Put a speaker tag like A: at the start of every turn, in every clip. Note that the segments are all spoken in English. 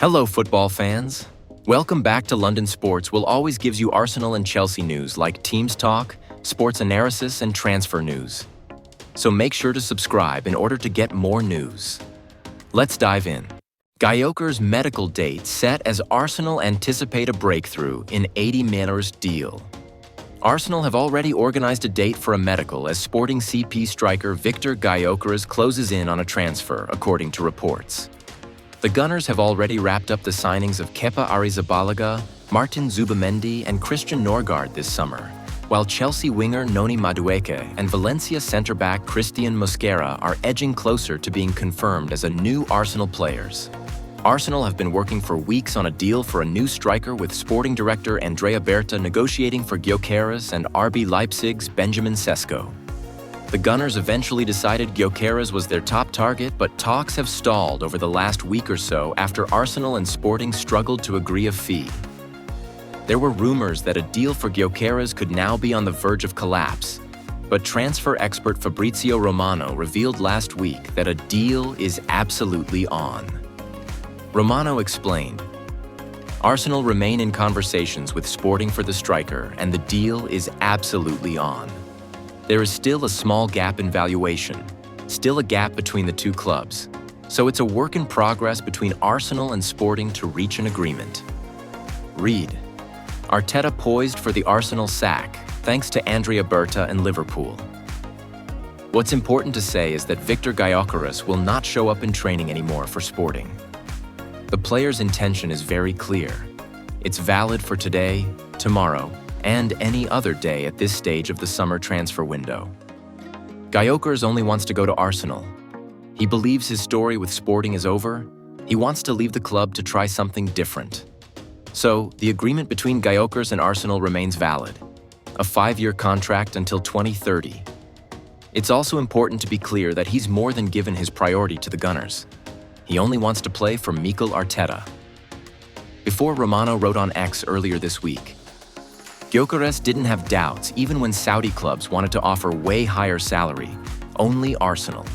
A: Hello, football fans. Welcome back to London Sports will always gives you Arsenal and Chelsea news like teams talk, sports analysis, and transfer news. So make sure to subscribe in order to get more news. Let's dive in. Gyokeres' medical date set as Arsenal anticipate a breakthrough in 80 Miller's deal. Arsenal have already organized a date for a medical as Sporting CP striker Victor Gyokeres closes in on a transfer, according to reports. The Gunners have already wrapped up the signings of Kepa Arrizabalaga, Martin Zubimendi, and Christian Norgard this summer, while Chelsea winger Noni Madueke and Valencia centre-back Christian Mosquera are edging closer to being confirmed as a new Arsenal players. Arsenal have been working for weeks on a deal for a new striker with sporting director Andrea Berta negotiating for Gyokeres and RB Leipzig's Benjamin Sesko. The Gunners eventually decided Gyokeres was their top target, but talks have stalled over the last week or so after Arsenal and Sporting struggled to agree a fee. There were rumors that a deal for Gyokeres could now be on the verge of collapse, but transfer expert Fabrizio Romano revealed last week that a deal is absolutely on. Romano explained, "Arsenal remain in conversations with Sporting for the striker, and the deal is absolutely on. There is still a small gap in valuation, still a gap between the two clubs, so it's a work in progress between Arsenal and Sporting to reach an agreement." Read, Arteta poised for the Arsenal sack, thanks to Andrea Berta and Liverpool. What's important to say is that Victor Gyokeres will not show up in training anymore for Sporting. The player's intention is very clear. It's valid for today, tomorrow, and any other day at this stage of the summer transfer window. Gyokeres only wants to go to Arsenal. He believes his story with Sporting is over. He wants to leave the club to try something different. So, the agreement between Gyokeres and Arsenal remains valid. A 5-year contract until 2030. It's also important to be clear that he's more than given his priority to the Gunners. He only wants to play for Mikel Arteta. Before Romano wrote on X earlier this week, Gyokeres didn't have doubts even when Saudi clubs wanted to offer way higher salary, only Arsenal.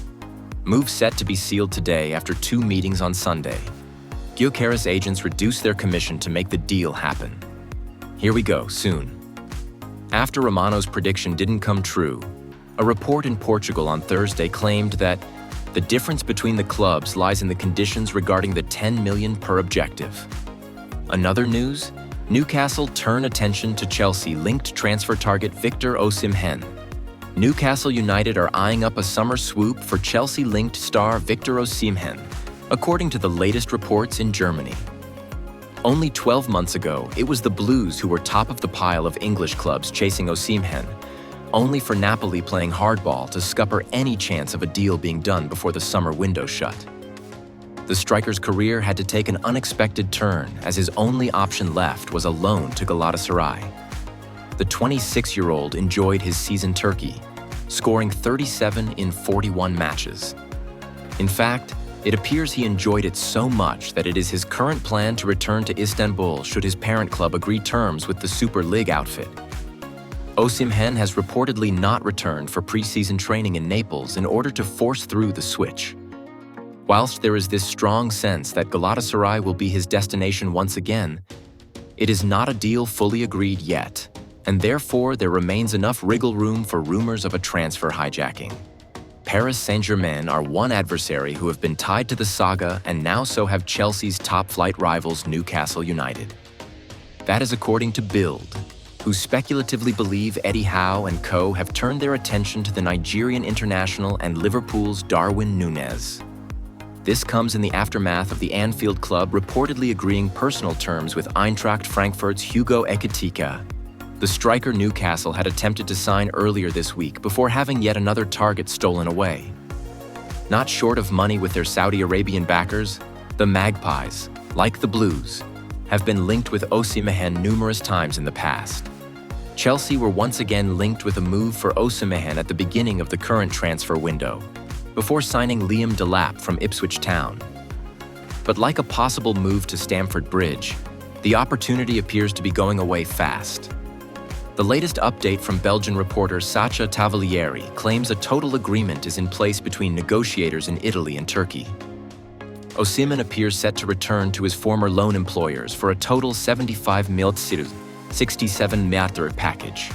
A: Move set to be sealed today after 2 meetings on Sunday. Gyokeres agents reduced their commission to make the deal happen. Here we go, soon. After Romano's prediction didn't come true, a report in Portugal on Thursday claimed that the difference between the clubs lies in the conditions regarding the 10 million per objective. Another news, Newcastle turn attention to Chelsea-linked transfer target Victor Osimhen. Newcastle United are eyeing up a summer swoop for Chelsea-linked star Victor Osimhen, according to the latest reports in Germany. Only 12 months ago, it was the Blues who were top of the pile of English clubs chasing Osimhen, only for Napoli playing hardball to scupper any chance of a deal being done before the summer window shut. The striker's career had to take an unexpected turn as his only option left was a loan to Galatasaray. The 26-year-old enjoyed his season Turkey, scoring 37 in 41 matches. In fact, it appears he enjoyed it so much that it is his current plan to return to Istanbul should his parent club agree terms with the Super League outfit. Osimhen has reportedly not returned for pre-season training in Naples in order to force through the switch. Whilst there is this strong sense that Galatasaray will be his destination once again, it is not a deal fully agreed yet, and therefore there remains enough wriggle room for rumors of a transfer hijacking. Paris Saint-Germain are one adversary who have been tied to the saga and now so have Chelsea's top-flight rivals Newcastle United. That is according to Bild, who speculatively believe Eddie Howe and co. have turned their attention to the Nigerian international and Liverpool's Darwin Núñez. This comes in the aftermath of the Anfield club reportedly agreeing personal terms with Eintracht Frankfurt's Hugo Ekitike. The striker Newcastle had attempted to sign earlier this week before having yet another target stolen away. Not short of money with their Saudi Arabian backers, the Magpies, like the Blues, have been linked with Osimhen numerous times in the past. Chelsea were once again linked with a move for Osimhen at the beginning of the current transfer window, before signing Liam Delap from Ipswich Town. But like a possible move to Stamford Bridge, the opportunity appears to be going away fast. The latest update from Belgian reporter Sacha Tavalieri claims a total agreement is in place between negotiators in Italy and Turkey. Osimhen appears set to return to his former loan employers for a total 75 mil €, 67 million package.